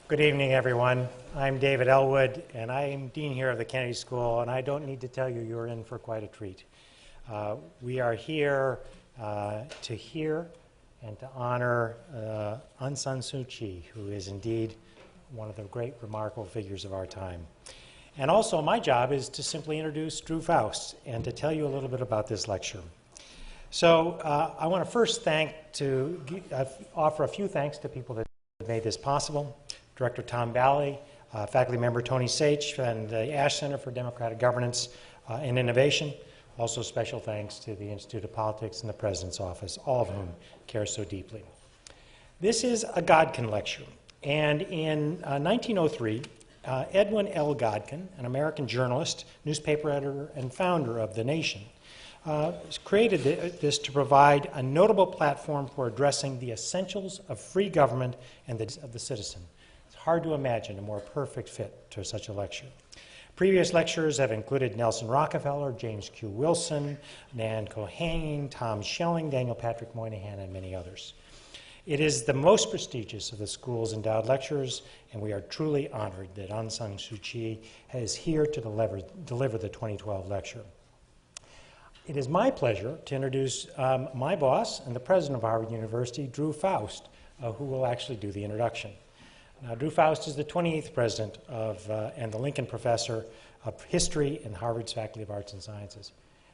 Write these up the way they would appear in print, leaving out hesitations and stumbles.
Good evening, everyone. I'm David Ellwood, and I am Dean here of the Kennedy School, and I don't need to tell you you're in for quite a treat. We are here to hear and to honor Aung San Suu Kyi, who is indeed one of the great, remarkable figures of our time. And also, my job is to simply introduce Drew Faust and to tell you a little bit about this lecture. So I want to first offer a few thanks to people that made this possible. Director Tom Bally, faculty member Tony Sach, and the Ash Center for Democratic Governance and Innovation. Also special thanks to the Institute of Politics and the President's Office, all of whom care so deeply. This is a Godkin lecture, and in 1903, Edwin L. Godkin, an American journalist, newspaper editor, and founder of The Nation, created this to provide a notable platform for addressing the essentials of free government and of the citizen. Hard to imagine a more perfect fit to such a lecture. Previous lectures have included Nelson Rockefeller, James Q. Wilson, Nan Cohane, Tom Schelling, Daniel Patrick Moynihan, and many others. It is the most prestigious of the school's endowed lectures, and we are truly honored that Aung San Suu Kyi is here to deliver the 2012 lecture. It is my pleasure to introduce my boss and the president of Harvard University, Drew Faust, who will actually do the introduction. Now, Drew Faust is the 28th president and the Lincoln Professor of History in Harvard's Faculty of Arts and Sciences.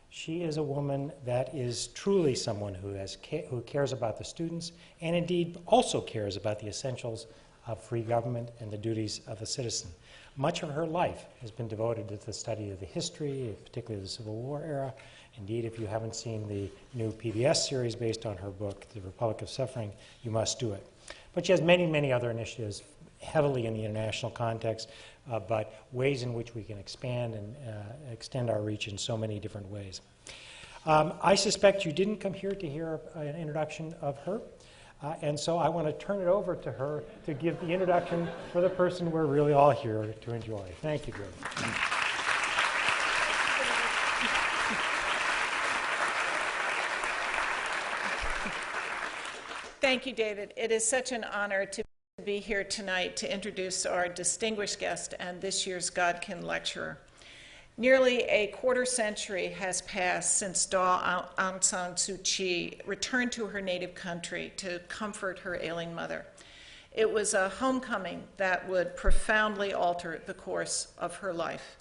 She is a woman that is truly someone who cares about the students and indeed also cares about the essentials of free government and the duties of a citizen. Much of her life has been devoted to the study of the history, particularly the Civil War era. Indeed, if you haven't seen the new PBS series based on her book, The Republic of Suffering, you must do it. But she has many, many other initiatives heavily in the international context, but ways in which we can expand and extend our reach in so many different ways. I suspect you didn't come here to hear an introduction of her, and so I want to turn it over to her to give the introduction for the person we're really all here to enjoy. Thank you, Drew. Thank you, David. It is such an honor to be here tonight to introduce our distinguished guest and this year's Godkin lecturer. Nearly a quarter century has passed since Daw Aung San Suu Kyi returned to her native country to comfort her ailing mother. It was a homecoming that would profoundly alter the course of her life.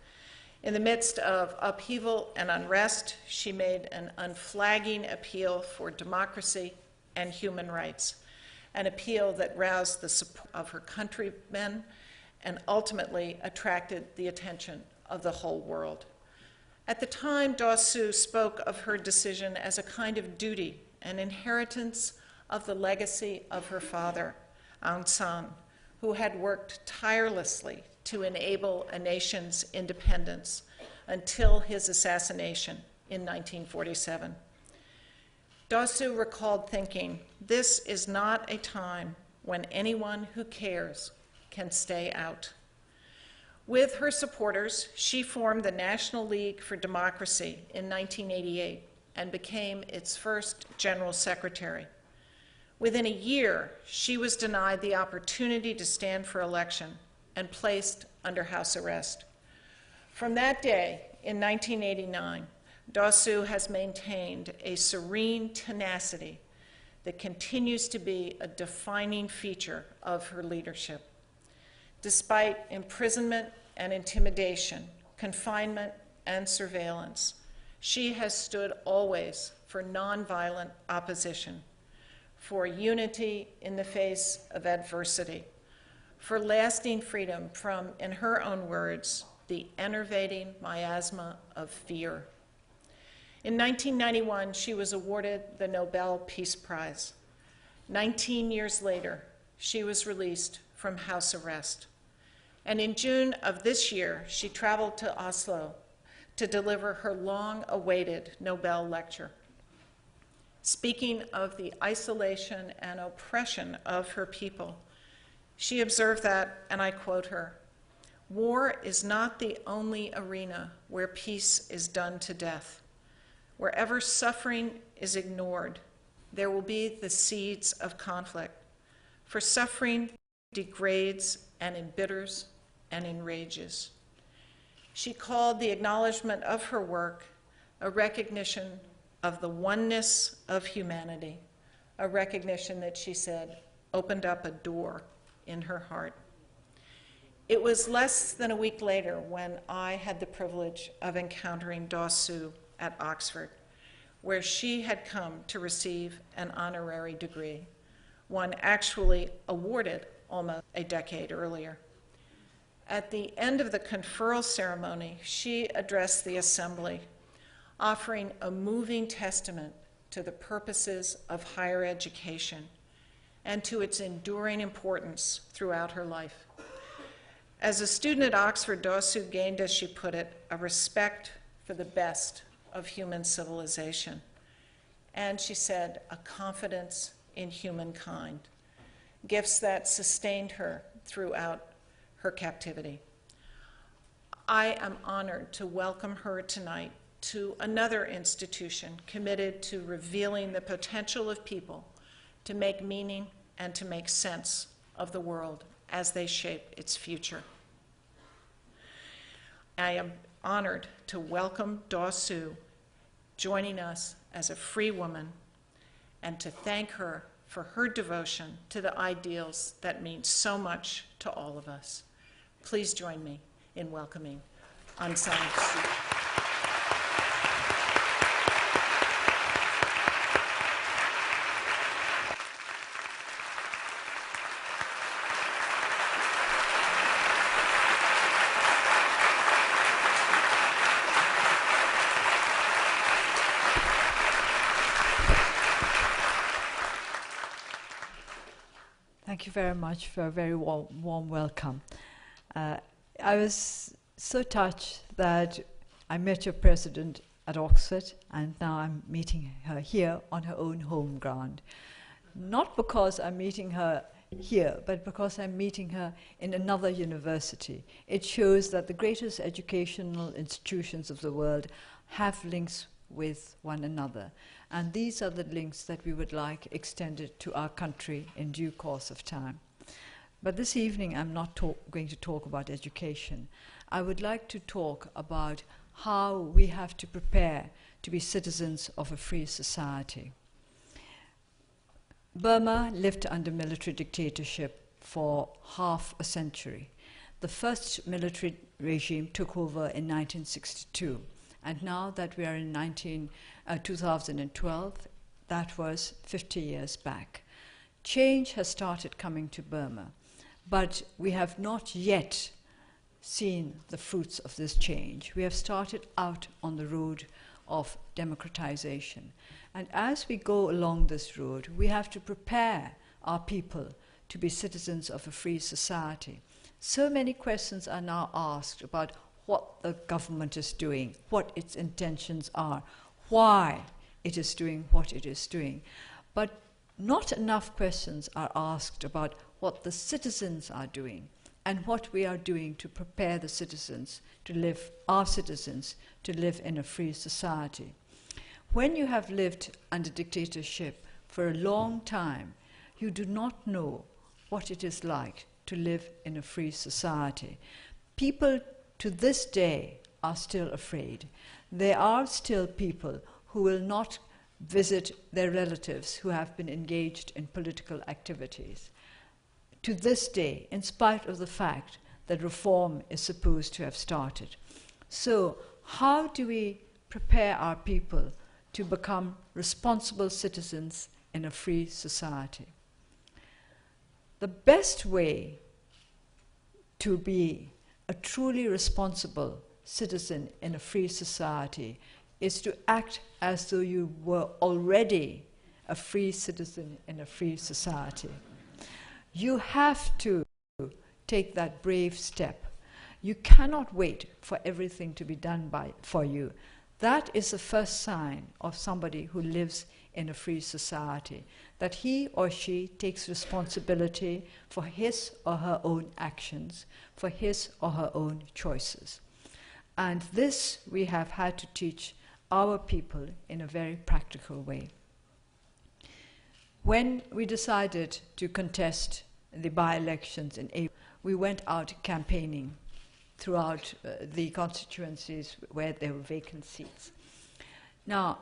In the midst of upheaval and unrest, she made an unflagging appeal for democracy and human rights, an appeal that roused the support of her countrymen and ultimately attracted the attention of the whole world. At the time, Daw Suu spoke of her decision as a kind of duty, an inheritance of the legacy of her father, Aung San, who had worked tirelessly to enable a nation's independence until his assassination in 1947. Daw Suu recalled thinking, "This is not a time when anyone who cares can stay out." With her supporters, she formed the National League for Democracy in 1988 and became its first general secretary. Within a year, she was denied the opportunity to stand for election and placed under house arrest. From that day, in 1989, Daw Suu has maintained a serene tenacity that continues to be a defining feature of her leadership. Despite imprisonment and intimidation, confinement and surveillance, she has stood always for nonviolent opposition, for unity in the face of adversity, for lasting freedom from, in her own words, the enervating miasma of fear. In 1991, she was awarded the Nobel Peace Prize. 19 years later, she was released from house arrest. And in June of this year, she traveled to Oslo to deliver her long-awaited Nobel lecture. Speaking of the isolation and oppression of her people, she observed that, and I quote her, "War is not the only arena where peace is done to death. Wherever suffering is ignored, there will be the seeds of conflict. For suffering degrades and embitters and enrages. She called the acknowledgement of her work a recognition of the oneness of humanity, a recognition that, she said, opened up a door in her heart. It was less than a week later when I had the privilege of encountering Daw Suu at Oxford, where she had come to receive an honorary degree, one actually awarded almost a decade earlier. At the end of the conferral ceremony, she addressed the assembly, offering a moving testament to the purposes of higher education and to its enduring importance throughout her life. As a student at Oxford, Daw Suu gained, as she put it, a respect for the best of human civilization. And she said, a confidence in humankind, gifts that sustained her throughout her captivity. I am honored to welcome her tonight to another institution committed to revealing the potential of people to make meaning and to make sense of the world as they shape its future. I am honored to welcome Daw Suu joining us as a free woman and to thank her for her devotion to the ideals that mean so much to all of us. Please join me in welcoming Aung San Suu Kyi. Thank you very much for a very warm welcome. I was so touched that I met your president at Oxford, and now I'm meeting her here on her own home ground. Not because I'm meeting her here, but because I'm meeting her in another university. It shows that the greatest educational institutions of the world have links with one another. And these are the links that we would like extended to our country in due course of time. But this evening, I'm not going to talk about education. I would like to talk about how we have to prepare to be citizens of a free society. Burma lived under military dictatorship for half a century. The first military regime took over in 1962. And now that we are in 2012, that was 50 years back. Change has started coming to Burma, but we have not yet seen the fruits of this change. We have started out on the road of democratization. And as we go along this road, we have to prepare our people to be citizens of a free society. So many questions are now asked about what the government is doing, what its intentions are, why it is doing what it is doing. But not enough questions are asked about what the citizens are doing and what we are doing to prepare the citizens to live, our citizens, to live in a free society. When you have lived under dictatorship for a long time, you do not know what it is like to live in a free society. People to this day are still afraid. There are still people who will not visit their relatives who have been engaged in political activities. To this day, in spite of the fact that reform is supposed to have started. So, how do we prepare our people to become responsible citizens in a free society? The best way to be a truly responsible citizen in a free society is to act as though you were already a free citizen in a free society. You have to take that brave step. You cannot wait for everything to be done for you. That is the first sign of somebody who lives in a free society, that he or she takes responsibility for his or her own actions, for his or her own choices. And this we have had to teach our people in a very practical way. When we decided to contest the by-elections in April, we went out campaigning throughout the constituencies where there were vacant seats. Now,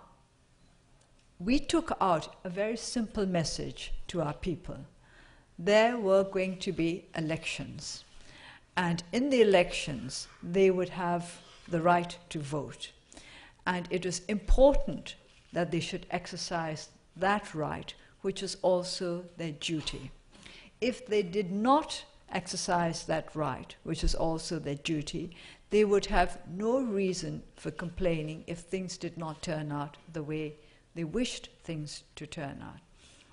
we took out a very simple message to our people. There were going to be elections, and in the elections, they would have the right to vote. And it was important that they should exercise that right, which is also their duty. If they did not exercise that right, which is also their duty, they would have no reason for complaining if things did not turn out the way they wished things to turn out.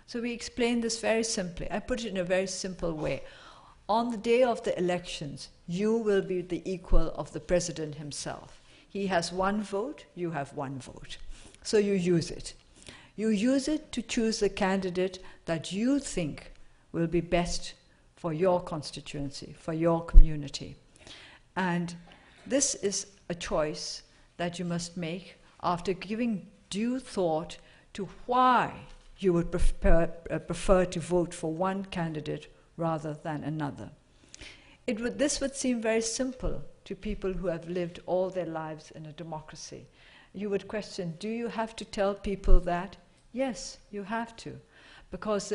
So we explained this very simply. I put it in a very simple way. On the day of the elections, you will be the equal of the president himself. He has one vote, you have one vote. So you use it. You use it to choose the candidate that you think will be best for your constituency, for your community. And this is a choice that you must make after giving due thought to why you would prefer to vote for one candidate rather than another. This would seem very simple to people who have lived all their lives in a democracy. You would question, do you have to tell people that? Yes, you have to, because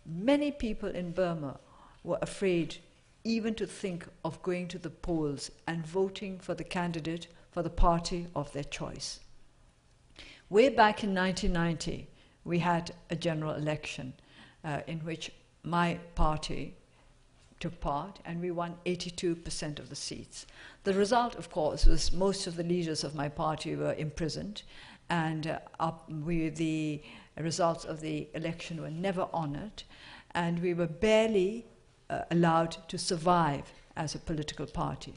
many people in Burma were afraid even to think of going to the polls and voting for the candidate for the party of their choice. Way back in 1990, we had a general election in which my party took part, and we won 82% of the seats. The result, of course, was most of the leaders of my party were imprisoned, and the results of the election were never honored, and we were barely allowed to survive as a political party.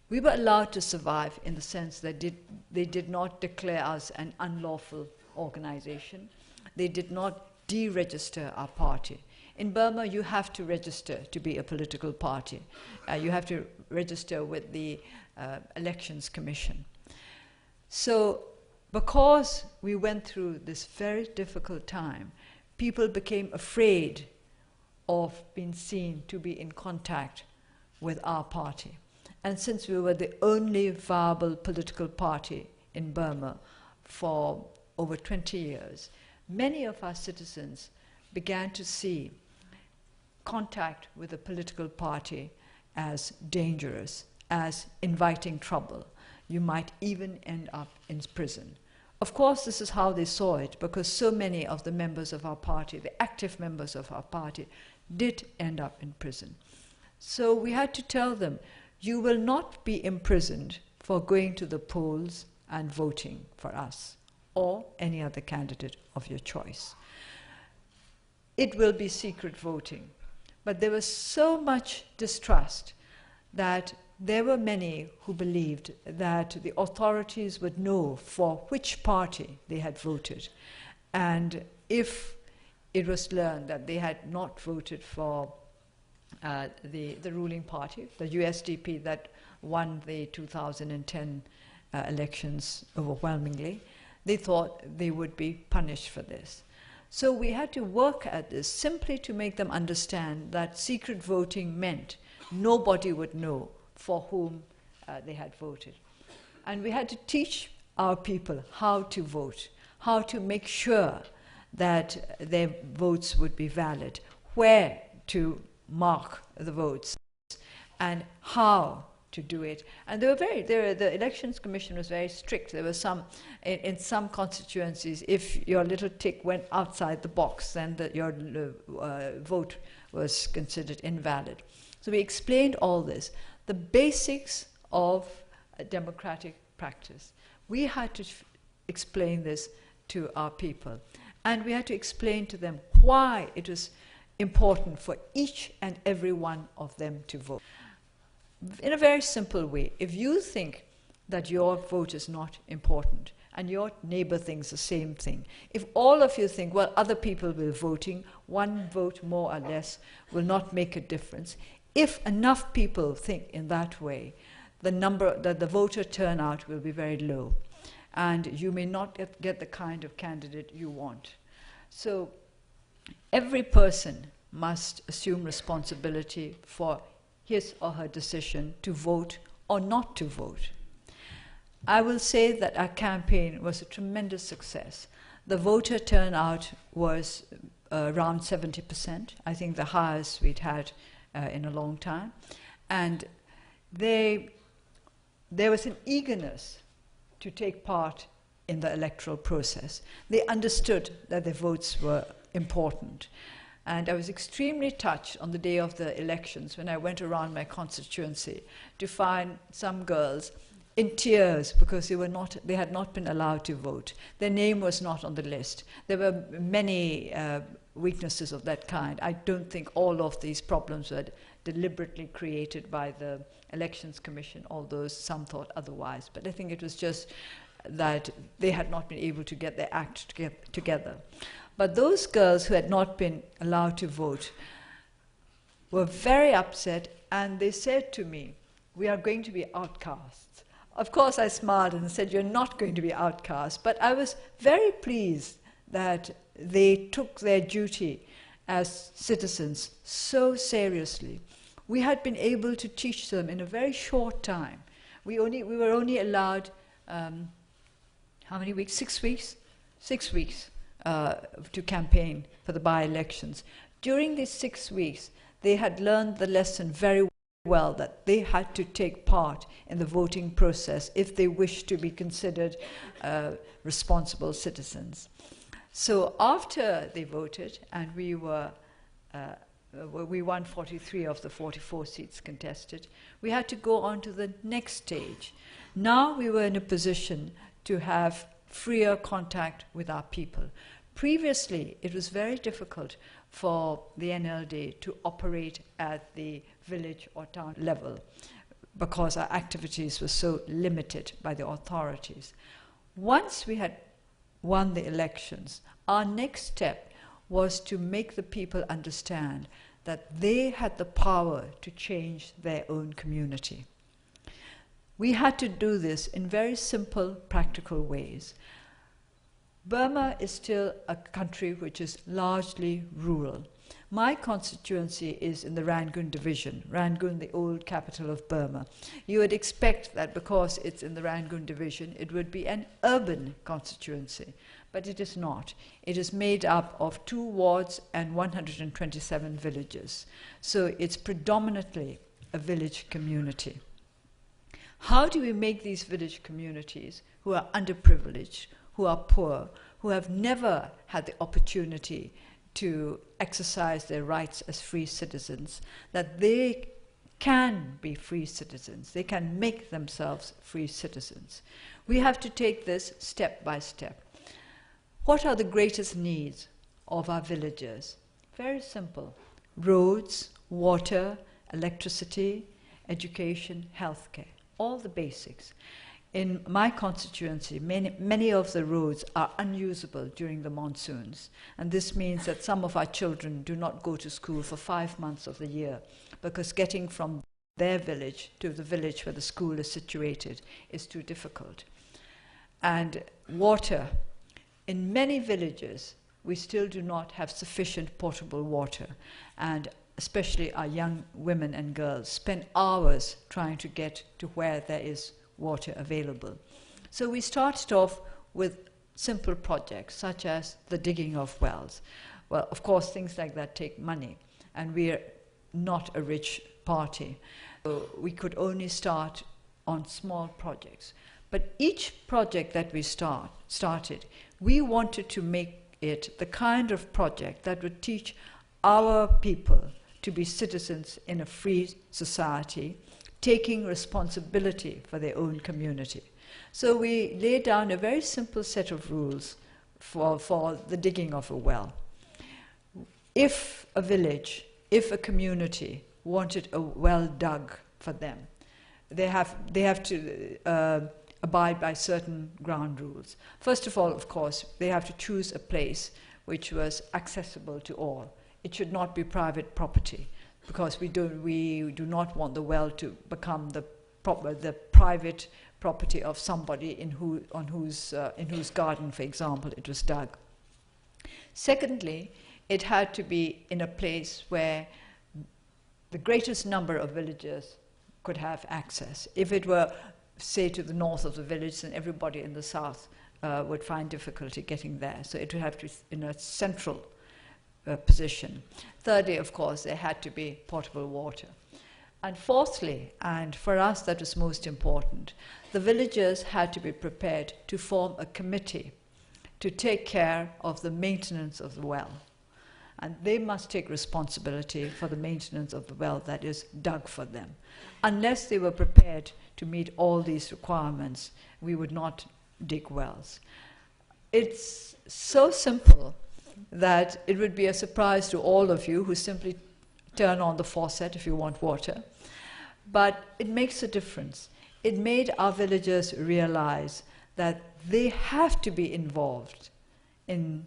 We were allowed to survive in the sense that they did not declare us an unlawful organization. They did not deregister our party. In Burma, you have to register to be a political party. You have to register with the Elections Commission. So, because we went through this very difficult time, people became afraid of being seen to be in contact with our party. And since we were the only viable political party in Burma for over 20 years, many of our citizens began to see contact with a political party as dangerous, as inviting trouble. You might even end up in prison. Of course, this is how they saw it, because so many of the members of our party, the active members of our party, did end up in prison. So we had to tell them, you will not be imprisoned for going to the polls and voting for us or any other candidate of your choice. It will be secret voting. But there was so much distrust that there were many who believed that the authorities would know for which party they had voted. And if it was learned that they had not voted for the ruling party, the USDP that won the 2010 elections overwhelmingly, they thought they would be punished for this. So we had to work at this simply to make them understand that secret voting meant nobody would know for whom they had voted. And we had to teach our people how to vote, how to make sure that their votes would be valid, where to mark the votes, and how to do it. And the Elections Commission was very strict. There were some, in some constituencies, if your little tick went outside the box, then your vote was considered invalid. So we explained all this, the basics of a democratic practice. We had to explain this to our people. And we had to explain to them why it was important for each and every one of them to vote. In a very simple way, if you think that your vote is not important and your neighbor thinks the same thing, if all of you think, well, other people will voting, one vote more or less will not make a difference, if enough people think in that way, the voter turnout will be very low, and you may not get the kind of candidate you want. So every person must assume responsibility for his or her decision to vote or not to vote. I will say that our campaign was a tremendous success. The voter turnout was around 70%, I think the highest we'd had in a long time. And there was an eagerness to take part in the electoral process. They understood that their votes were important. And I was extremely touched on the day of the elections when I went around my constituency to find some girls in tears because they had not been allowed to vote. Their name was not on the list. There were many weaknesses of that kind. I don't think all of these problems were deliberately created by the Elections Commission, although some thought otherwise. But I think it was just that they had not been able to get their act together. But those girls who had not been allowed to vote were very upset, and they said to me, "We are going to be outcasts." Of course, I smiled and said, "You're not going to be outcasts." But I was very pleased that they took their duty as citizens so seriously. We had been able to teach them in a very short time. We were only allowed, how many weeks? 6 weeks? 6 weeks to campaign for the by-elections. During these 6 weeks, they had learned the lesson very well that they had to take part in the voting process if they wished to be considered responsible citizens. So after they voted, and we won 43 of the 44 seats contested, we had to go on to the next stage. Now we were in a position to have freer contact with our people. Previously, it was very difficult for the NLD to operate at the village or town level because our activities were so limited by the authorities. Once we had won the elections, our next step was to make the people understand that they had the power to change their own community. We had to do this in very simple, practical ways. Burma is still a country which is largely rural. My constituency is in the Rangoon division, Rangoon, the old capital of Burma. You would expect that because it's in the Rangoon division, it would be an urban constituency, but it is not. It is made up of 2 wards and 127 villages. So it's predominantly a village community. How do we make these village communities who are underprivileged, who are poor, who have never had the opportunity to exercise their rights as free citizens, that they can be free citizens, they can make themselves free citizens? We have to take this step by step. What are the greatest needs of our villagers? Very simple: roads, water, electricity, education, healthcare, all the basics. In my constituency, many of the roads are unusable during the monsoons, and this means that some of our children do not go to school for 5 months of the year because getting from their village to the village where the school is situated is too difficult. And water. In many villages, we still do not have sufficient potable water, and especially our young women and girls spend hours trying to get to where there is water available. So we started off with simple projects such as the digging of wells. Well, of course, things like that take money, and we're not a rich party. So we could only start on small projects. But each project that we started, we wanted to make it the kind of project that would teach our people to be citizens in a free society, taking responsibility for their own community. So we laid down a very simple set of rules for the digging of a well. If a village, if a community wanted a well dug for them, they have to abide by certain ground rules. First of all, of course, they have to choose a place which was accessible to all. It should not be private property, because we do not want the well to become the private property of somebody in whose garden, for example, it was dug. Secondly, it had to be in a place where the greatest number of villagers could have access. If it were, say, to the north of the village, then everybody in the south would find difficulty getting there. So it would have to be in a central position. Thirdly, of course, there had to be potable water. And fourthly, and for us that was most important, the villagers had to be prepared to form a committee to take care of the maintenance of the well. And they must take responsibility for the maintenance of the well that is dug for them. Unless they were prepared to meet all these requirements, we would not dig wells. It's so simple that it would be a surprise to all of you who simply turn on the faucet if you want water. But it makes a difference. It made our villagers realize that they have to be involved in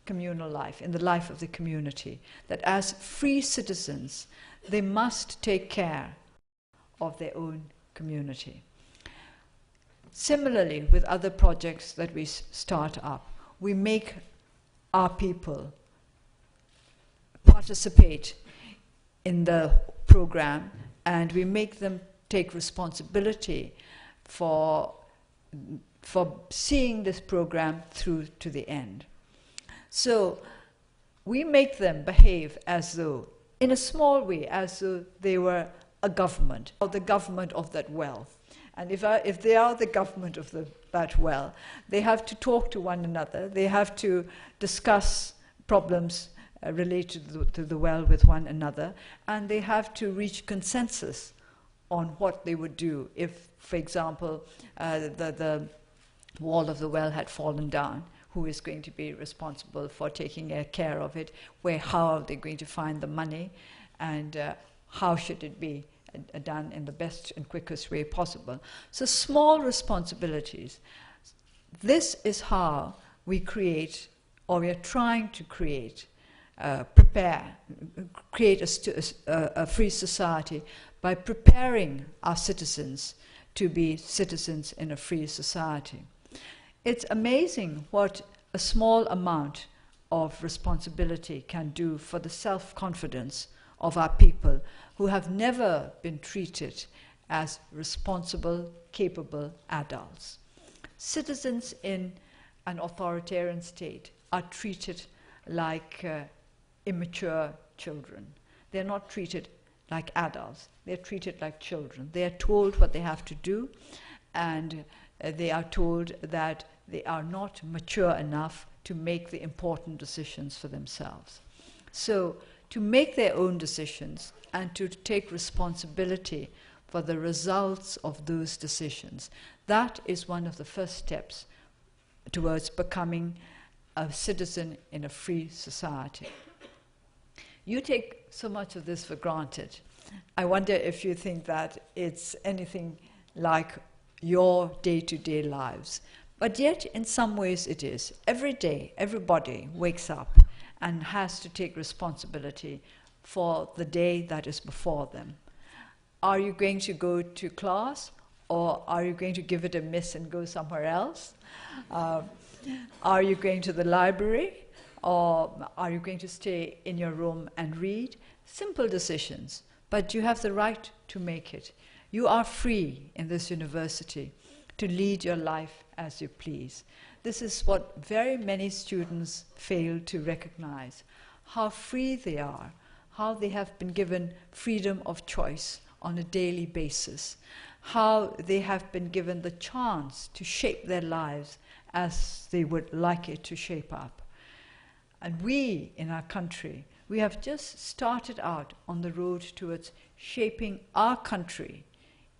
communal life, in the life of the community, that as free citizens, they must take care of their own community. Similarly, with other projects that we start up, we make our people participate in the program, and we make them take responsibility for seeing this program through to the end. So we make them behave as though, in a small way, as though they were a government, or the government of that well. And if they are the government of that well, they have to talk to one another, they have to discuss problems related to the well with one another, and they have to reach consensus on what they would do if, for example, the wall of the well had fallen down. Who is going to be responsible for taking care of it? How are they going to find the money? And how should it be done in the best and quickest way possible? So small responsibilities. This is how we create, or we are trying to create, create a free society by preparing our citizens to be citizens in a free society. It's amazing what a small amount of responsibility can do for the self-confidence of our people who have never been treated as responsible, capable adults. Citizens in an authoritarian state are treated like immature children. They're not treated like adults. They're treated like children. They are told what they have to do, and they are told that they are not mature enough to make the important decisions for themselves. So to make their own decisions and to take responsibility for the results of those decisions, that is one of the first steps towards becoming a citizen in a free society. You take so much of this for granted. I wonder if you think that it's anything like your day-to-day lives. But yet, in some ways, it is. Every day, everybody wakes up and has to take responsibility for the day that is before them. Are you going to go to class, or are you going to give it a miss and go somewhere else? Are you going to the library, or are you going to stay in your room and read? Simple decisions, but you have the right to make it. You are free in this university to lead your life as you please. This is what very many students fail to recognize, how free they are, how they have been given freedom of choice on a daily basis, how they have been given the chance to shape their lives as they would like it to shape up. And we, in our country, we have just started out on the road towards shaping our country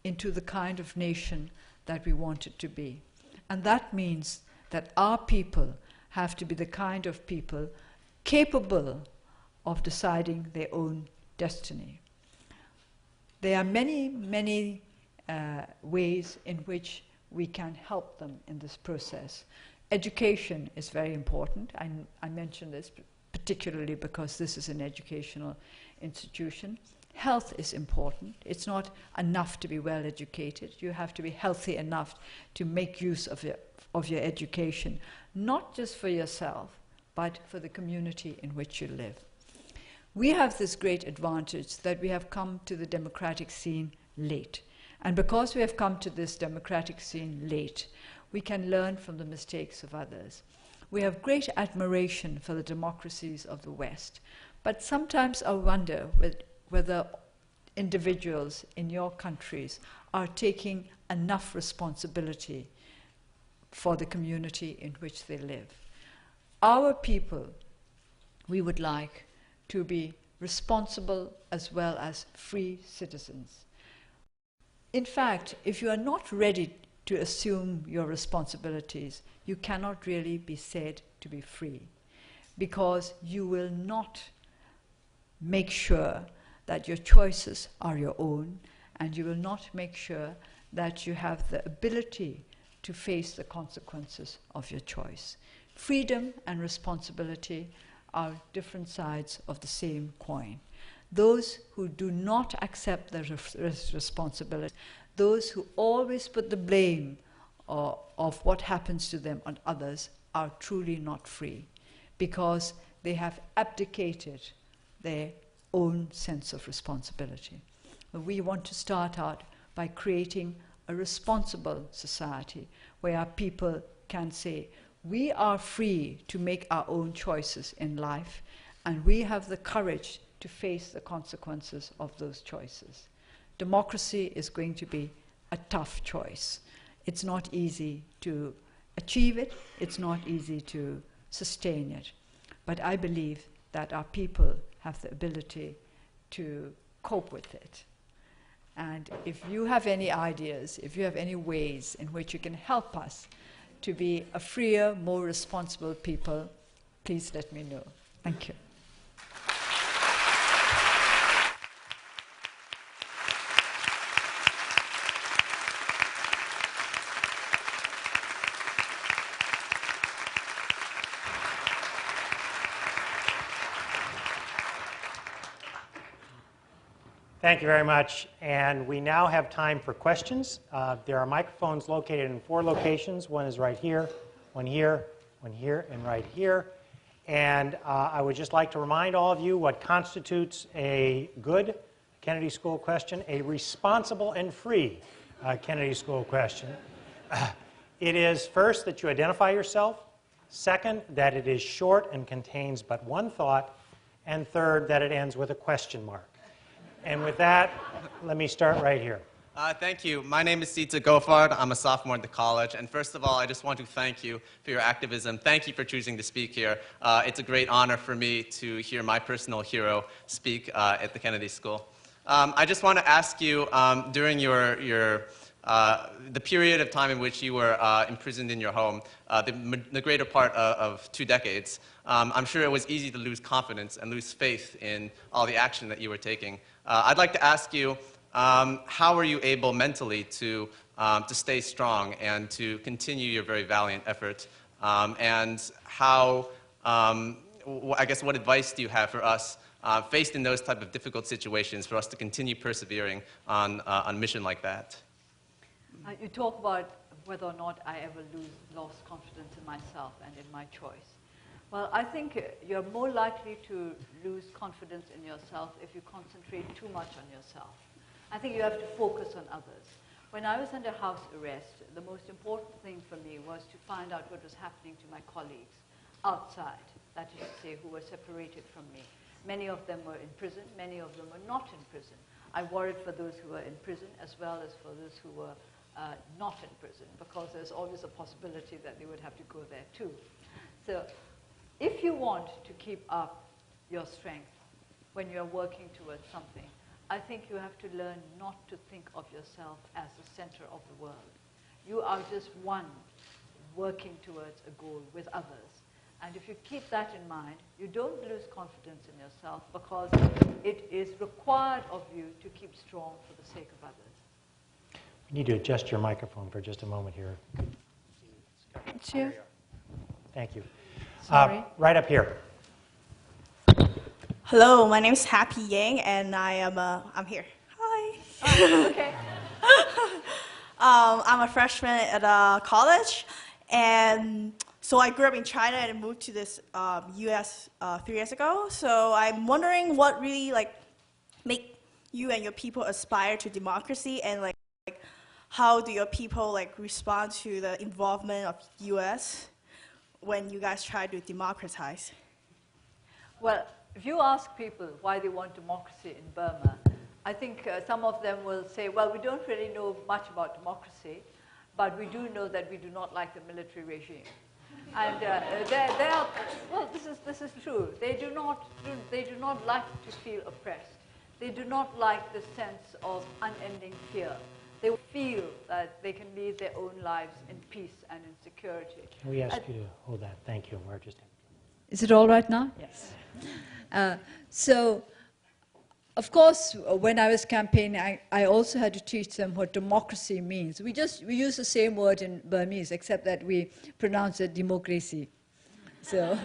into the kind of nation that we want it to be. And that means that our people have to be the kind of people capable of deciding their own destiny. There are many, many ways in which we can help them in this process. Education is very important. I mention this particularly because this is an educational institution. Health is important. It's not enough to be well educated. You have to be healthy enough to make use of your education, not just for yourself, but for the community in which you live. We have this great advantage that we have come to the democratic scene late. And because we have come to this democratic scene late, we can learn from the mistakes of others. We have great admiration for the democracies of the West, but sometimes I wonder whether individuals in your countries are taking enough responsibility for the community in which they live. Our people, we would like to be responsible as well as free citizens. In fact, if you are not ready to assume your responsibilities, you cannot really be said to be free, because you will not make sure that your choices are your own, and you will not make sure that you have the ability to face the consequences of your choice. Freedom and responsibility are different sides of the same coin. Those who do not accept the responsibility, those who always put the blame of what happens to them on others, are truly not free, because they have abdicated their own sense of responsibility. We want to start out by creating a responsible society where our people can say, we are free to make our own choices in life, and we have the courage to face the consequences of those choices. Democracy is going to be a tough choice. It's not easy to achieve it, it's not easy to sustain it. But I believe that our people have the ability to cope with it. And if you have any ideas, if you have any ways in which you can help us to be a freer, more responsible people, please let me know. Thank you. Thank you very much. And we now have time for questions. There are microphones located in 4 locations. One is right here, one here, one here, and right here. And I would just like to remind all of you what constitutes a good Kennedy School question, a responsible and free Kennedy School question. It is first that you identify yourself. Second, that it is short and contains but one thought. And third, that it ends with a question mark. And with that, let me start right here. Thank you. My name is Sita Gofard. I'm a sophomore at the college. And first of all, I just want to thank you for your activism. Thank you for choosing to speak here. It's a great honor for me to hear my personal hero speak at the Kennedy School. I just want to ask you, during the period of time in which you were imprisoned in your home, the greater part of 2 decades, I'm sure it was easy to lose confidence and lose faith in all the action that you were taking. I'd like to ask you, how were you able mentally to stay strong and to continue your very valiant effort? And how, I guess, what advice do you have for us faced in those type of difficult situations for us to continue persevering on a mission like that? You talk about whether or not I ever lost confidence in myself and in my choice. Well, I think you're more likely to lose confidence in yourself if you concentrate too much on yourself. I think you have to focus on others. When I was under house arrest, the most important thing for me was to find out what was happening to my colleagues outside, that is to say, who were separated from me. Many of them were in prison, many of them were not in prison. I worried for those who were in prison as well as for those who were not in prison, because there's always a possibility that they would have to go there too. So if you want to keep up your strength when you're working towards something, I think you have to learn not to think of yourself as the center of the world. You are just one working towards a goal with others. And if you keep that in mind, you don't lose confidence in yourself, because it is required of you to keep strong for the sake of others. We need to adjust your microphone for just a moment here. It's here. Thank you. Sorry. Right up here. Hello, my name is Happy Yang, and I'm here. Hi. Oh, okay. I'm a freshman at college, and So I grew up in China and moved to this U.S. 3 years ago. So I'm wondering what really make you and your people aspire to democracy, and how do your people respond to the involvement of U.S. when you guys try to democratize? Well, if you ask people why they want democracy in Burma, I think some of them will say, well, we don't really know much about democracy, but we do know that we do not like the military regime. And well, this is true. They do not like to feel oppressed. They do not like the sense of unending fear. They feel that they can lead their own lives in peace and in security. Can we ask you to hold that? Thank you. We're just... Is it all right now? Yes. So, of course, when I was campaigning, I also had to teach them what democracy means. We use the same word in Burmese, except that we pronounce it democracy. So,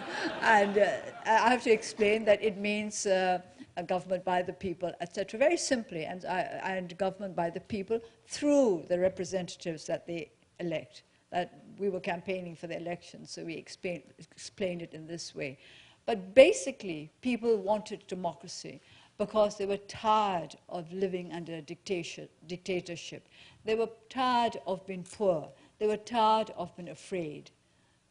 and I have to explain that it means a government by the people, etc. Very simply, and government by the people through the representatives that they elect. That we were campaigning for the elections, so we explained it in this way. But basically, people wanted democracy because they were tired of living under a dictatorship. They were tired of being poor. They were tired of being afraid.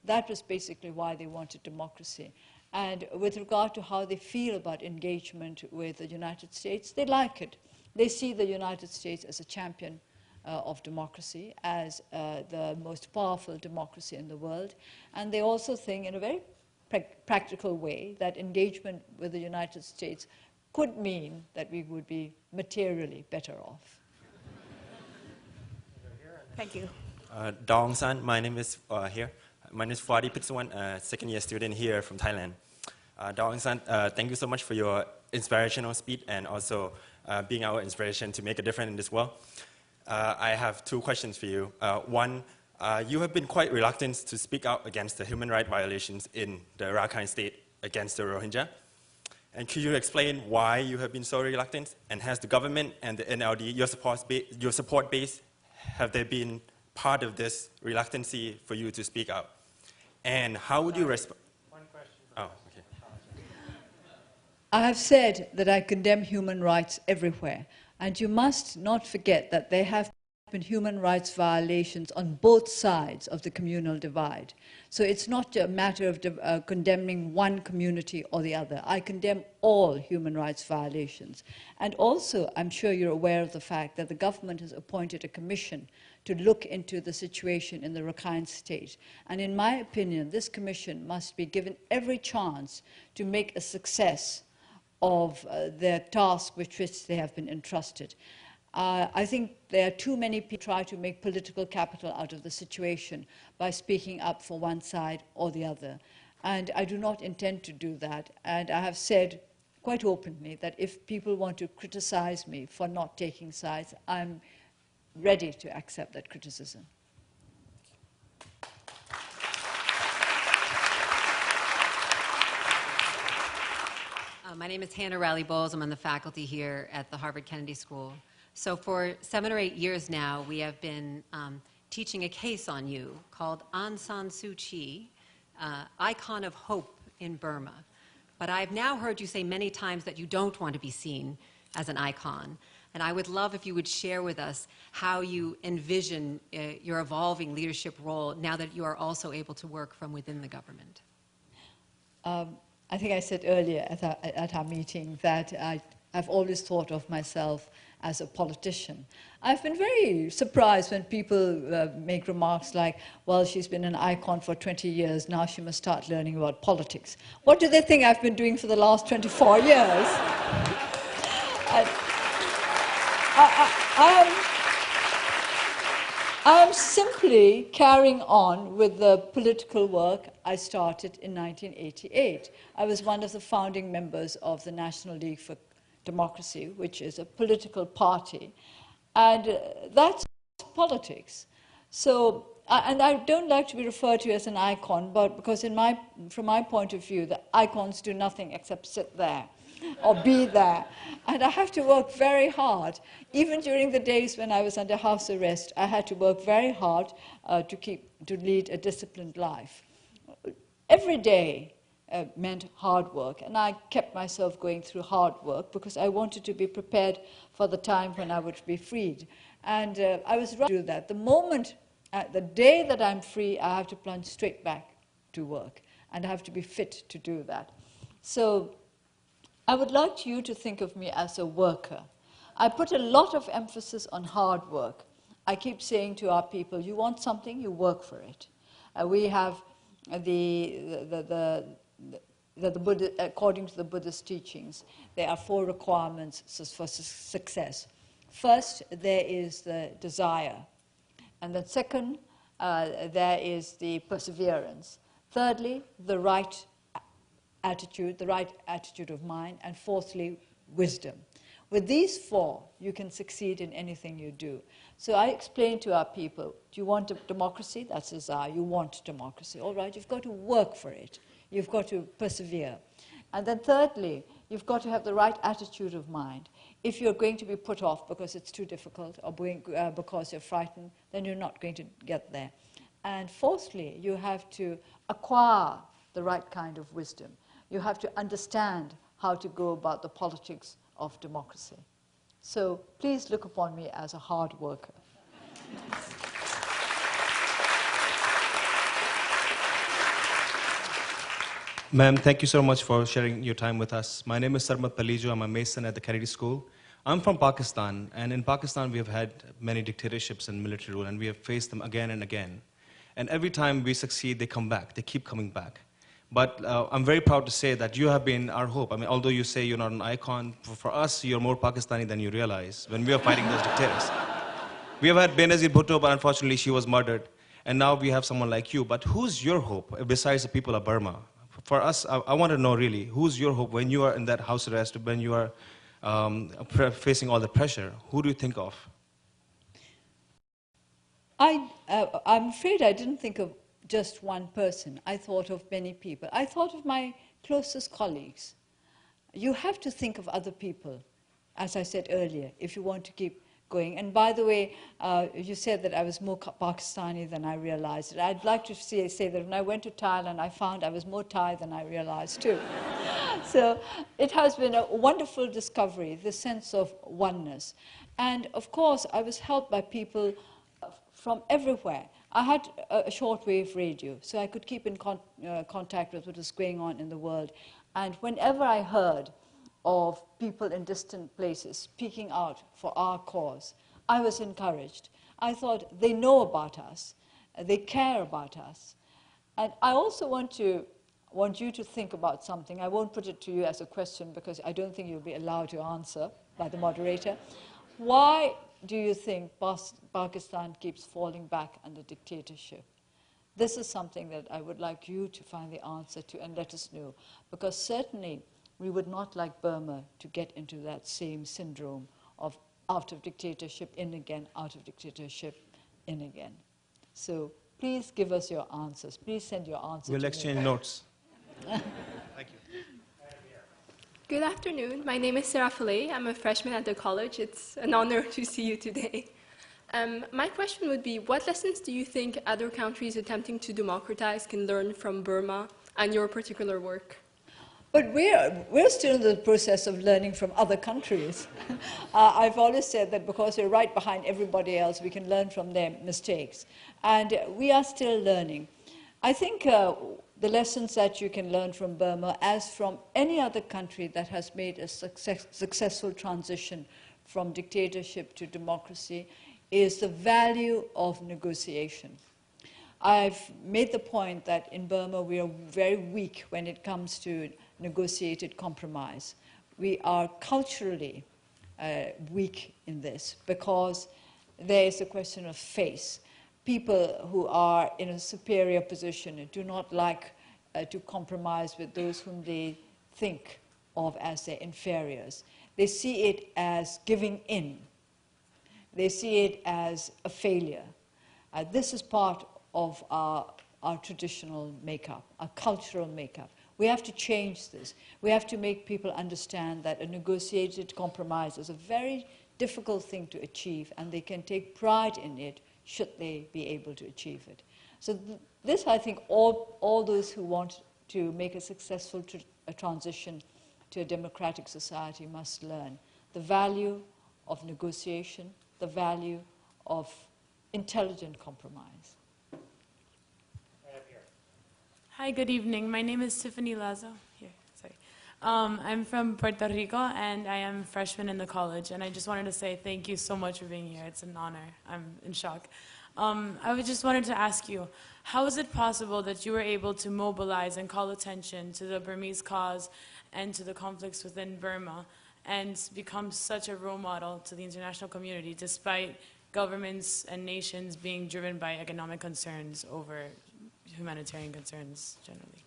That was basically why they wanted democracy. And with regard to how they feel about engagement with the United States, they like it. They see the United States as a champion of democracy, as the most powerful democracy in the world. And they also think, in a very practical way, that engagement with the United States could mean that we would be materially better off. Thank you. Daw Aung, my name is here. My name is Fwadi Pitsuwan, second-year student here from Thailand. Daw Aung, thank you so much for your inspirational speech and also being our inspiration to make a difference in this world. I have two questions for you. One, you have been quite reluctant to speak out against the human rights violations in the Rakhine state against the Rohingya. And could you explain why you have been so reluctant? And has the government and the NLD, your support base, have they been part of this reluctancy for you to speak out? And how would you respond? One question. Oh, okay. I have said that I condemn human rights everywhere. And you must not forget that there have been human rights violations on both sides of the communal divide. So it's not a matter of condemning one community or the other. I condemn all human rights violations. And also, I'm sure you're aware of the fact that the government has appointed a commission to look into the situation in the Rakhine state. And in my opinion, this commission must be given every chance to make a success of their task with which they have been entrusted. I think there are too many people try to make political capital out of the situation by speaking up for one side or the other. And I do not intend to do that. And I have said quite openly that if people want to criticize me for not taking sides, I'm ready to accept that criticism. My name is Hannah Riley Bowles. I'm on the faculty here at the Harvard Kennedy School. So for 7 or 8 years now, we have been teaching a case on you called Aung San Suu Kyi, Icon of Hope in Burma. But I've now heard you say many times that you don't want to be seen as an icon. And I would love if you would share with us how you envision your evolving leadership role now that you are also able to work from within the government. I think I said earlier at our meeting that I've always thought of myself as a politician. I've been very surprised when people make remarks like, well, she's been an icon for 20 years, now she must start learning about politics. What do they think I've been doing for the last 24 years? I am simply carrying on with the political work I started in 1988. I was one of the founding members of the National League for Democracy, which is a political party, and that's politics. So, and I don't like to be referred to as an icon, but because from my point of view, the icons do nothing except sit there or be there. And I have to work very hard. Even during the days when I was under house arrest, I had to work very hard to lead a disciplined life. every day meant hard work, and I kept myself going through hard work because I wanted to be prepared for the time when I would be freed. And I was ready to do that. The moment, the day that I'm free, I have to plunge straight back to work, and I have to be fit to do that. So I would like you to think of me as a worker. I put a lot of emphasis on hard work. I keep saying to our people, you want something, you work for it. We have according to the Buddhist teachings, there are 4 requirements for success. First, there is the desire. And then second, there is the perseverance. Thirdly, the right attitude of mind. And fourthly, wisdom. With these 4, you can succeed in anything you do. So I explain to our people, do you want democracy? That's desire. You want democracy. All right, you've got to work for it. You've got to persevere. And then thirdly, you've got to have the right attitude of mind. If you're going to be put off because it's too difficult or because you're frightened, then you're not going to get there. And fourthly, you have to acquire the right kind of wisdom. You have to understand how to go about the politics of democracy. So please look upon me as a hard worker. Ma'am, thank you so much for sharing your time with us. My name is Sarmat Palijo. I'm a Mason at the Kennedy School. I'm from Pakistan, and in Pakistan we have had many dictatorships and military rule, and we have faced them again and again. And every time we succeed, they come back. They keep coming back. But I'm very proud to say that you have been our hope. I mean, although you say you're not an icon, for us, you're more Pakistani than you realize when we are fighting those dictators. We have had Benazir Bhutto, but unfortunately she was murdered. And now we have someone like you. But who's your hope besides the people of Burma? For us, I want to know really, who's your hope when you are in that house arrest, when you are facing all the pressure? Who do you think of? I'm afraid I didn't think of just one person. I thought of many people. I thought of my closest colleagues. You have to think of other people, as I said earlier, if you want to keep going. And by the way, you said that I was more Pakistani than I realized. I'd like to say that when I went to Thailand, I found I was more Thai than I realized too. So it has been a wonderful discovery, the sense of oneness. And of course, I was helped by people from everywhere. I had a shortwave radio, so I could keep in contact with what was going on in the world. And whenever I heard of people in distant places speaking out for our cause, I was encouraged. I thought, they know about us, they care about us. And I also want you to think about something. I won't put it to you as a question because I don't think you'll be allowed to answer by the moderator. Why do you think Pakistan keeps falling back under dictatorship? This is something that I would like you to find the answer to and let us know, because certainly we would not like Burma to get into that same syndrome of out of dictatorship, in again, out of dictatorship, in again. So please give us your answers. Please send your answers. We'll exchange notes. Thank you. Good afternoon. My name is Sarah Fillet. I'm a freshman at the college. It's an honor to see you today. My question would be, what lessons do you think other countries attempting to democratize can learn from Burma and your particular work? But we're still in the process of learning from other countries. I've always said that because we're right behind everybody else, we can learn from their mistakes. And we are still learning. I think the lessons that you can learn from Burma, as from any other country that has made a successful transition from dictatorship to democracy, is the value of negotiation. I've made the point that in Burma we are very weak when it comes to negotiated compromise. We are culturally weak in this because there is a question of face. People who are in a superior position do not like to compromise with those whom they think of as their inferiors. They see it as giving in. They see it as a failure. This is part of our traditional makeup, our cultural makeup. We have to change this. We have to make people understand that a negotiated compromise is a very difficult thing to achieve, and they can take pride in it should they be able to achieve it. So this, I think, all those who want to make a successful a transition to a democratic society must learn the value of negotiation, the value of intelligent compromise. Hi, good evening. My name is Tiffany Lazo. Here, sorry. I'm from Puerto Rico, and I am a freshman in the college. And I just wanted to say thank you so much for being here. It's an honor. I'm in shock. Just wanted to ask you, how is it possible that you were able to mobilize and call attention to the Burmese cause and to the conflicts within Burma and become such a role model to the international community, despite governments and nations being driven by economic concerns over humanitarian concerns generally?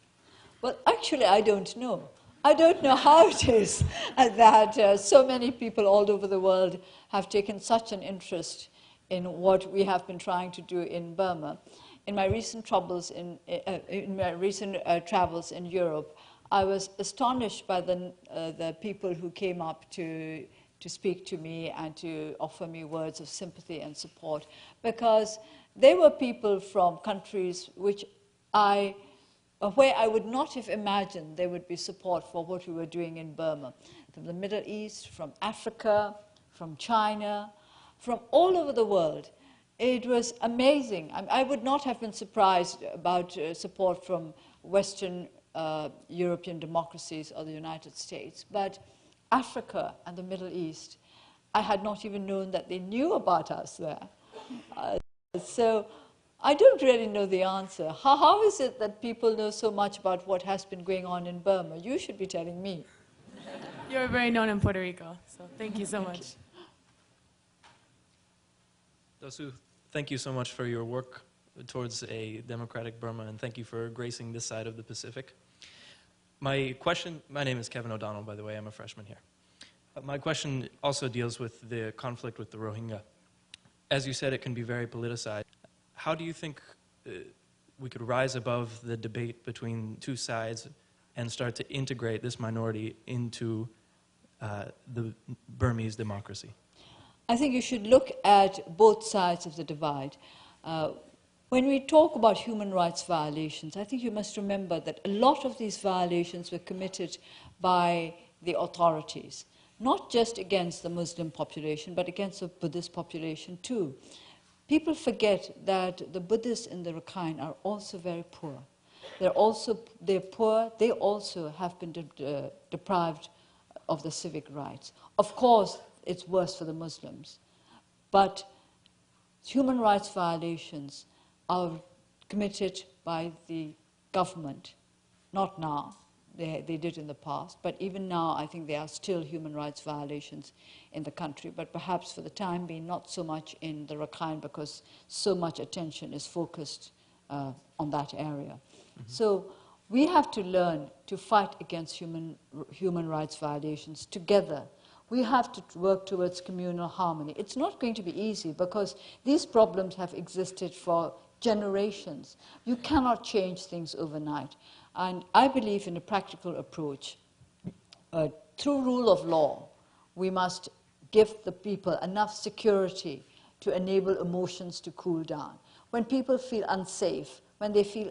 Well, actually, I don't know. I don't know how it is that so many people all over the world have taken such an interest in what we have been trying to do in Burma. In my recent travels in Europe, I was astonished by the people who came up to speak to me and to offer me words of sympathy and support, because they were people from countries where I would not have imagined there would be support for what we were doing in Burma. From the Middle East, from Africa, from China, from all over the world. It was amazing. I would not have been surprised about support from Western European democracies or the United States, but Africa and the Middle East, I had not even known that they knew about us there. So I don't really know the answer. How is it that people know so much about what has been going on in Burma? You should be telling me. You're very known in Puerto Rico, so thank you so much. Daw Suu, thank you so much for your work towards a democratic Burma, and thank you for gracing this side of the Pacific. My name is Kevin O'Donnell, by the way, I'm a freshman here. My question also deals with the conflict with the Rohingya. As you said, it can be very politicized. How do you think we could rise above the debate between two sides and start to integrate this minority into the Burmese democracy? I think you should look at both sides of the divide. When we talk about human rights violations, I think you must remember that a lot of these violations were committed by the authorities, not just against the Muslim population, but against the Buddhist population too. People forget that the Buddhists in the Rakhine are also very poor. They're poor, they also have been deprived of the civic rights. Of course, it's worse for the Muslims, but human rights violations are committed by the government, not now. They did in the past, but even now I think there are still human rights violations in the country, but perhaps for the time being not so much in the Rakhine because so much attention is focused on that area. Mm-hmm. So we have to learn to fight against human rights violations together. We have to work towards communal harmony. It's not going to be easy because these problems have existed for generations. You cannot change things overnight. And I believe in a practical approach. Through rule of law, we must give the people enough security to enable emotions to cool down. When people feel unsafe, when they feel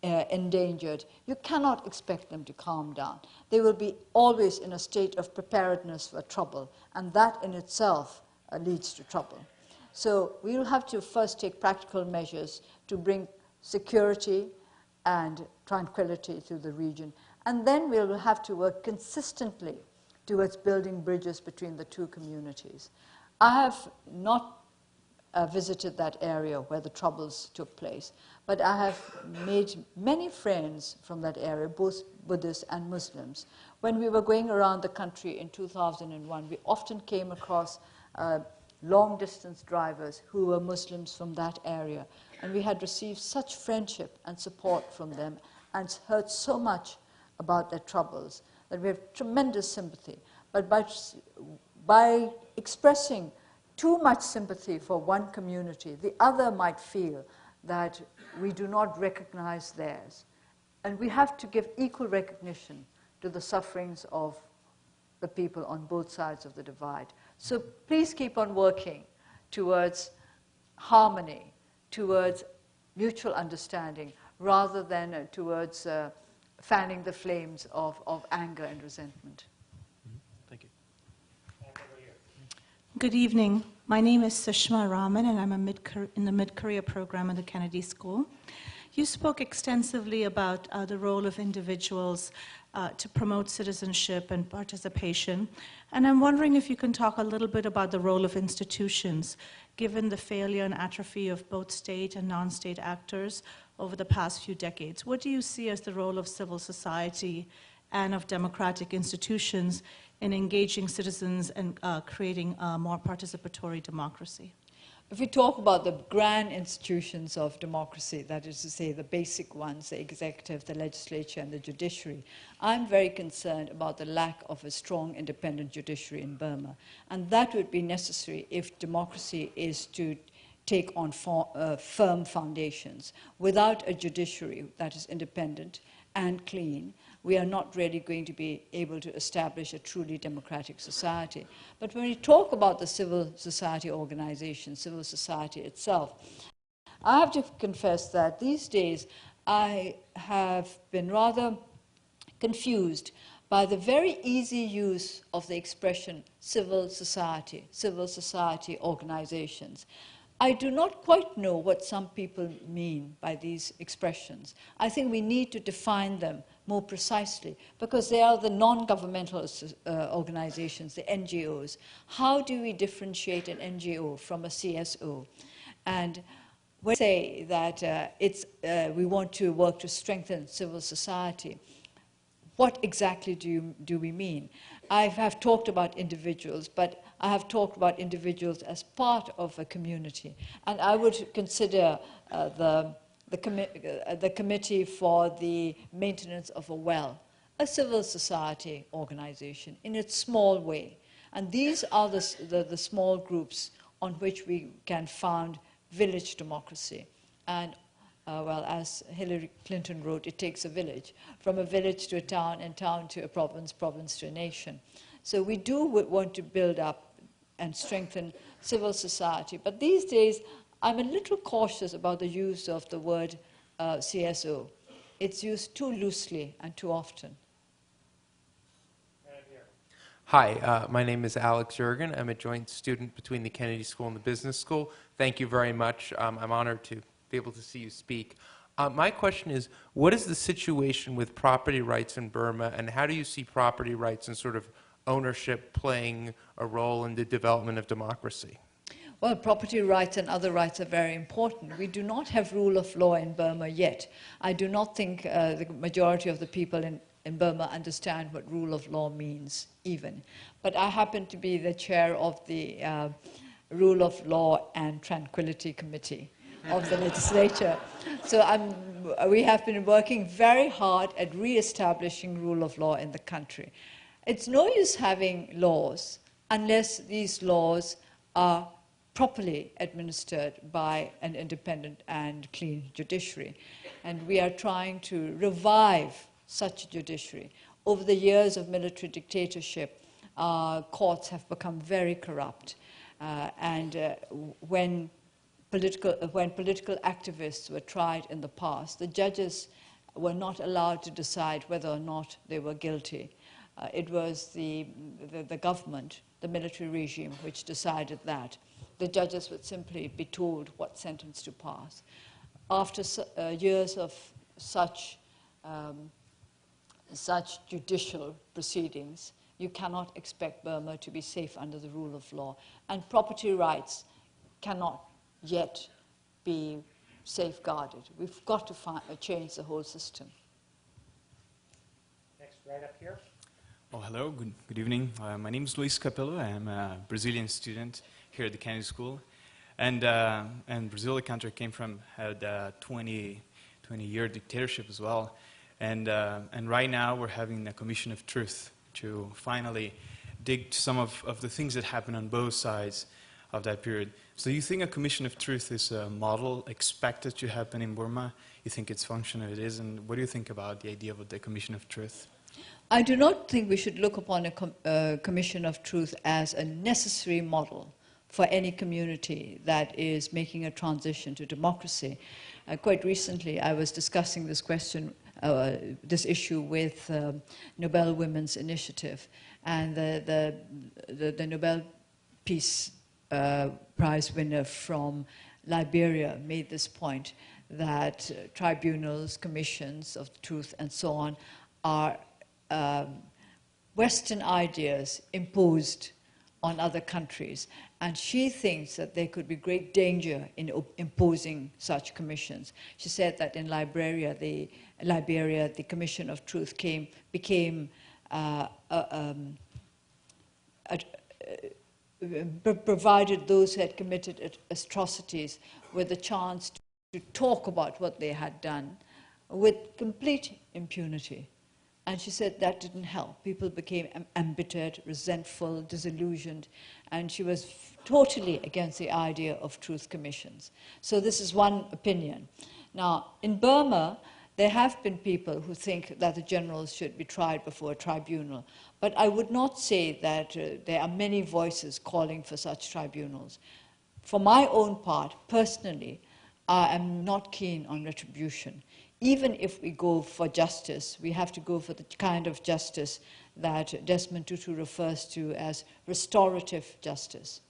endangered, you cannot expect them to calm down. They will be always in a state of preparedness for trouble, and that in itself leads to trouble. So we will have to first take practical measures to bring security and tranquility through the region. And then we will have to work consistently towards building bridges between the two communities. I have not visited that area where the troubles took place, but I have made many friends from that area, both Buddhists and Muslims. When we were going around the country in 2001, we often came across long-distance drivers who were Muslims from that area. And we had received such friendship and support from them and heard so much about their troubles that we have tremendous sympathy. But by expressing too much sympathy for one community, the other might feel that we do not recognize theirs. And we have to give equal recognition to the sufferings of the people on both sides of the divide. So please keep on working towards harmony, towards mutual understanding rather than towards fanning the flames of anger and resentment. Thank you. Good evening. My name is Sushma Raman, and I'm in the mid-career program at the Kennedy School. You spoke extensively about the role of individuals to promote citizenship and participation, and I'm wondering if you can talk a little bit about the role of institutions, given the failure and atrophy of both state and non-state actors over the past few decades. What do you see as the role of civil society and of democratic institutions in engaging citizens and creating a more participatory democracy? If we talk about the grand institutions of democracy, that is to say the basic ones, the executive, the legislature, and the judiciary, I'm very concerned about the lack of a strong independent judiciary in Burma. And that would be necessary if democracy is to take on firm foundations. Without a judiciary that is independent and clean, we are not really going to be able to establish a truly democratic society. But when we talk about the civil society organization, civil society itself, I have to confess that these days I have been rather confused by the very easy use of the expression civil society organizations. I do not quite know what some people mean by these expressions. I think we need to define them more precisely because they are the non-governmental organizations, the NGOs. How do we differentiate an NGO from a CSO? And when we say that we want to work to strengthen civil society, what exactly do we mean? I have talked about individuals, but I have talked about individuals as part of a community. And I would consider the Committee for the Maintenance of a Well a civil society organization in its small way. And these are the small groups on which we can found village democracy. And well, as Hillary Clinton wrote, it takes a village, from a village to a town, and town to a province, province to a nation. So we do want to build up and strengthen civil society. But these days, I'm a little cautious about the use of the word CSO. It's used too loosely and too often. Hi, my name is Alex Jurgen. I'm a joint student between the Kennedy School and the Business School. Thank you very much. I'm honored to be able to see you speak. My question is, what is the situation with property rights in Burma, and how do you see property rights and sort of ownership playing a role in the development of democracy? Well, property rights and other rights are very important. We do not have rule of law in Burma yet. I do not think the majority of the people in Burma understand what rule of law means, even. But I happen to be the chair of the Rule of Law and Tranquility Committee of the legislature. So we have been working very hard at re-establishing rule of law in the country. It's no use having laws unless these laws are properly administered by an independent and clean judiciary. And we are trying to revive such a judiciary. Over the years of military dictatorship, courts have become very corrupt. When political activists were tried in the past, the judges were not allowed to decide whether or not they were guilty. It was the government, the military regime, which decided that. The judges would simply be told what sentence to pass. After years of such judicial proceedings, you cannot expect Burma to be safe under the rule of law. And property rights cannot yet be safeguarded. We've got to change the whole system. Next, right up here. Oh, hello, good evening. My name is Luis Capello. I'm a Brazilian student here at the Kennedy School. And Brazil, the country I came from, had a 20-year dictatorship as well. And right now we're having a commission of truth to finally dig some of the things that happened on both sides of that period. So you think a commission of truth is a model expected to happen in Burma? You think it's functional, it is? And what do you think about the idea of the commission of truth? I do not think we should look upon a commission of truth as a necessary model for any community that is making a transition to democracy. Quite recently, I was discussing this question, this issue with Nobel Women's Initiative, and the Nobel Peace Prize winner from Liberia made this point that tribunals, commissions of truth, and so on are Western ideas imposed on other countries. And she thinks that there could be great danger in imposing such commissions. She said that in Liberia, the Commission of Truth became provided those who had committed atrocities with the chance to talk about what they had done with complete impunity. And she said that didn't help. People became embittered, resentful, disillusioned, and she was totally against the idea of truth commissions. So this is one opinion. Now, in Burma, there have been people who think that the generals should be tried before a tribunal, but I would not say that there are many voices calling for such tribunals. For my own part, personally, I am not keen on retribution. Even if we go for justice, we have to go for the kind of justice that Desmond Tutu refers to as restorative justice.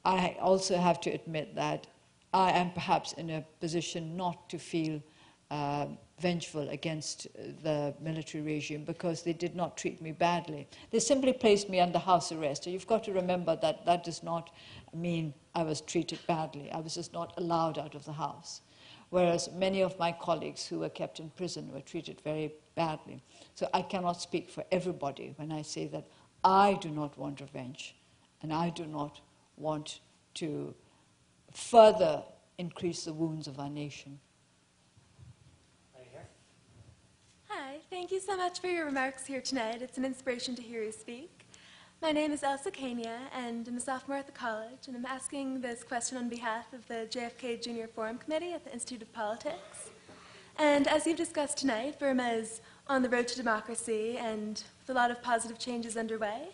I also have to admit that I am perhaps in a position not to feel vengeful against the military regime because they did not treat me badly. They simply placed me under house arrest. You've got to remember that that does not mean I was treated badly. I was just not allowed out of the house. Whereas many of my colleagues who were kept in prison were treated very badly. So I cannot speak for everybody when I say that I do not want revenge, and I do not want to further increase the wounds of our nation. Right here. Hi, thank you so much for your remarks here tonight. It's an inspiration to hear you speak. My name is Elsa Kania, and I'm a sophomore at the college, and I'm asking this question on behalf of the JFK Junior Forum Committee at the Institute of Politics. And as you've discussed tonight, Burma is on the road to democracy and with a lot of positive changes underway.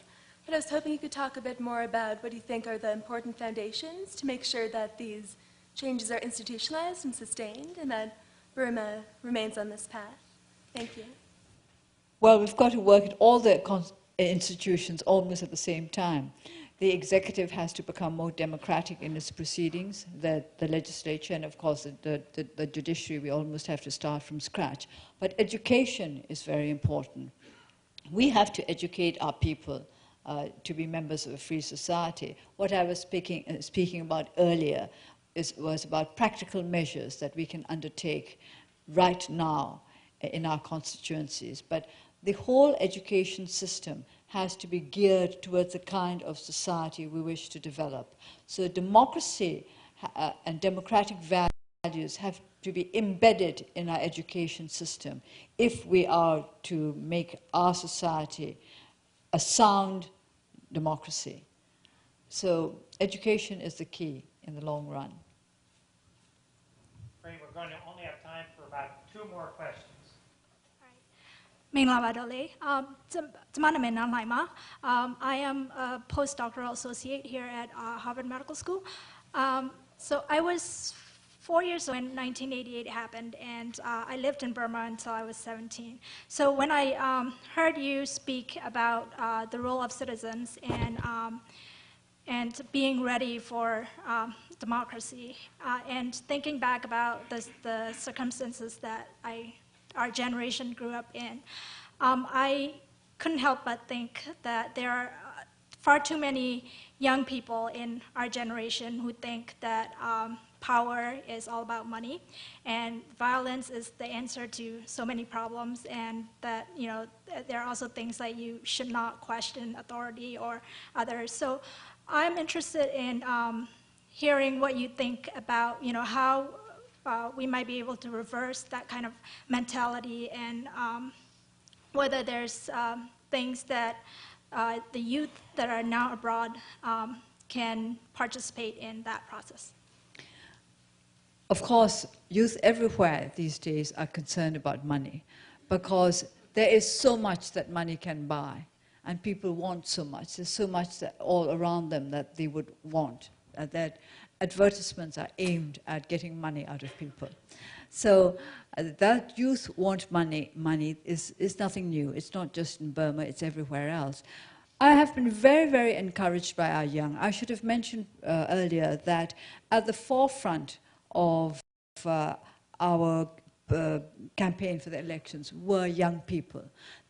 But I was hoping you could talk a bit more about what you think are the important foundations to make sure that these changes are institutionalized and sustained, and that Burma remains on this path. Thank you. Well, we've got to work at all the institutions almost at the same time. The executive has to become more democratic in its proceedings, the legislature, and of course the judiciary, we almost have to start from scratch. But education is very important. We have to educate our people to be members of a free society. What I was speaking about earlier was about practical measures that we can undertake right now in our constituencies. But the whole education system has to be geared towards the kind of society we wish to develop. So democracy and democratic values have to be embedded in our education system if we are to make our society a sound democracy. So education is the key in the long run. Great, we're going to only have time for about 2 more questions. မင်္ဂလာပါတော့လေကျမနာမည်နားနိုင်ပါ I am a postdoctoral associate here at Harvard Medical School. So I was 4 years old when 1988 happened, and I lived in Burma until I was 17. So when I heard you speak about the role of citizens and being ready for democracy, and thinking back about the circumstances that our generation grew up in, I couldn't help but think that there are far too many young people in our generation who think that power is all about money and violence is the answer to so many problems, and that there are also things like you should not question authority or others. So I'm interested in hearing what you think about how we might be able to reverse that kind of mentality, and whether there's things that the youth that are now abroad can participate in that process. Of course, youth everywhere these days are concerned about money because there is so much that money can buy. and people want so much. There's so much that all around them that they would want, that advertisements are aimed at getting money out of people. So that youth want money is nothing new. It's not just in Burma, it's everywhere else. I have been very, very encouraged by our young. I should have mentioned earlier that at the forefront of our campaign for the elections were young people.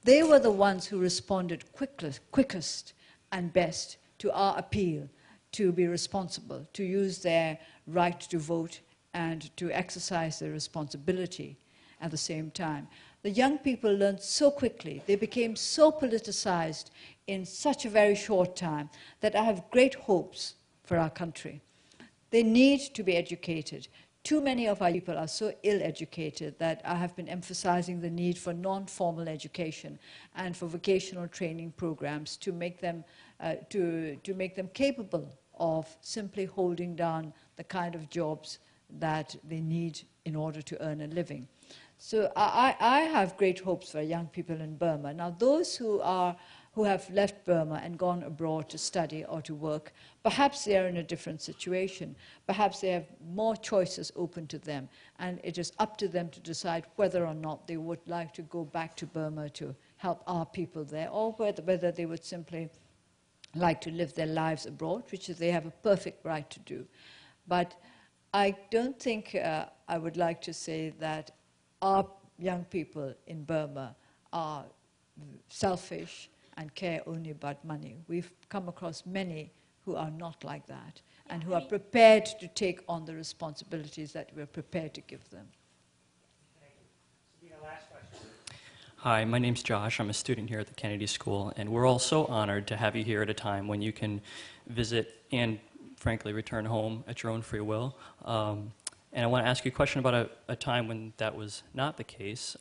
They were the ones who responded quickest and best to our appeal to be responsible, to use their right to vote and to exercise their responsibility at the same time. The young people learned so quickly, they became so politicized in such a very short time that I have great hopes for our country. They need to be educated. Too many of our people are so ill-educated that I have been emphasizing the need for non-formal education and for vocational training programs to make them capable of simply holding down the kind of jobs that they need in order to earn a living. So I have great hopes for young people in Burma. Now, those who have left Burma and gone abroad to study or to work, perhaps they are in a different situation. Perhaps they have more choices open to them, and it is up to them to decide whether or not they would like to go back to Burma to help our people there, or whether they would simply like to live their lives abroad, which they have a perfect right to do. But I don't think I would like to say that our young people in Burma are selfish and care only about money. We've come across many who are not like that and who are prepared to take on the responsibilities that we're prepared to give them. Hi, my name's Josh. I'm a student here at the Kennedy School, and we're all so honored to have you here at a time when you can visit and, frankly, return home at your own free will. And I want to ask you a question about a time when that was not the case.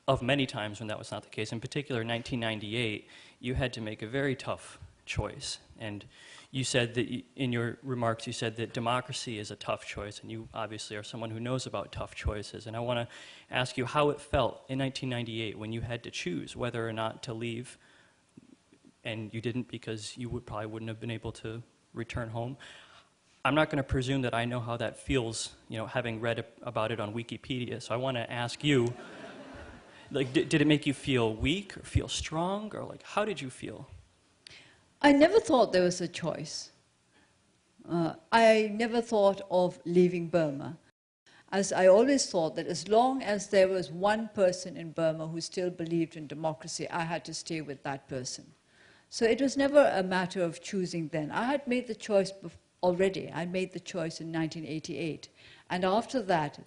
Of many times when that was not the case. In particular, in 1998, you had to make a very tough choice. And you said that, in your remarks, you said that democracy is a tough choice, and you obviously are someone who knows about tough choices. And I want to ask you how it felt in 1998 when you had to choose whether or not to leave, and you didn't because you probably wouldn't have been able to return home. I'm not going to presume that I know how that feels, having read about it on Wikipedia, so I want to ask you, did it make you feel weak or feel strong, or how did you feel? I never thought there was a choice. I never thought of leaving Burma, as I always thought that as long as there was one person in Burma who still believed in democracy, I had to stay with that person. So it was never a matter of choosing then. I had made the choice already. I made the choice in 1988. And after that,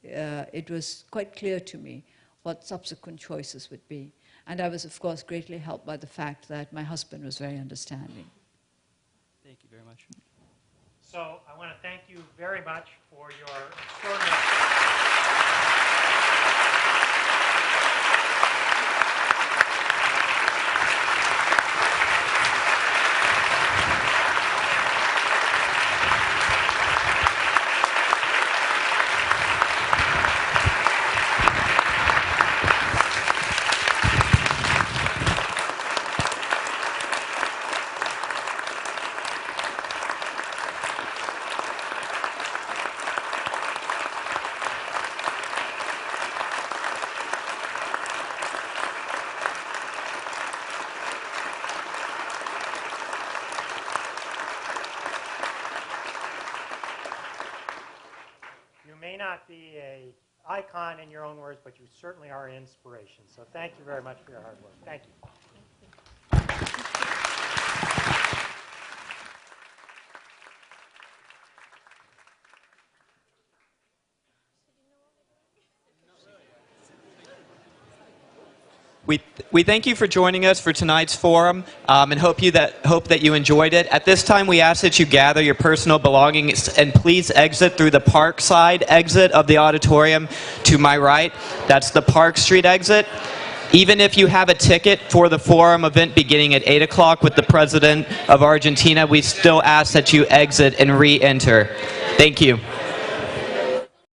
it was quite clear to me what subsequent choices would be. And I was, of course, greatly helped by the fact that my husband was very understanding. Thank you very much. So I want to thank you very much for your extraordinary... be an icon in your own words, but you certainly are an inspiration. So thank you very much for your hard work. Thank you. We thank you for joining us for tonight's forum and hope that you enjoyed it. At this time, we ask that you gather your personal belongings and please exit through the Park side exit of the auditorium to my right. That's the Park Street exit. Even if you have a ticket for the forum event beginning at 8 o'clock with the President of Argentina, we still ask that you exit and re-enter. Thank you.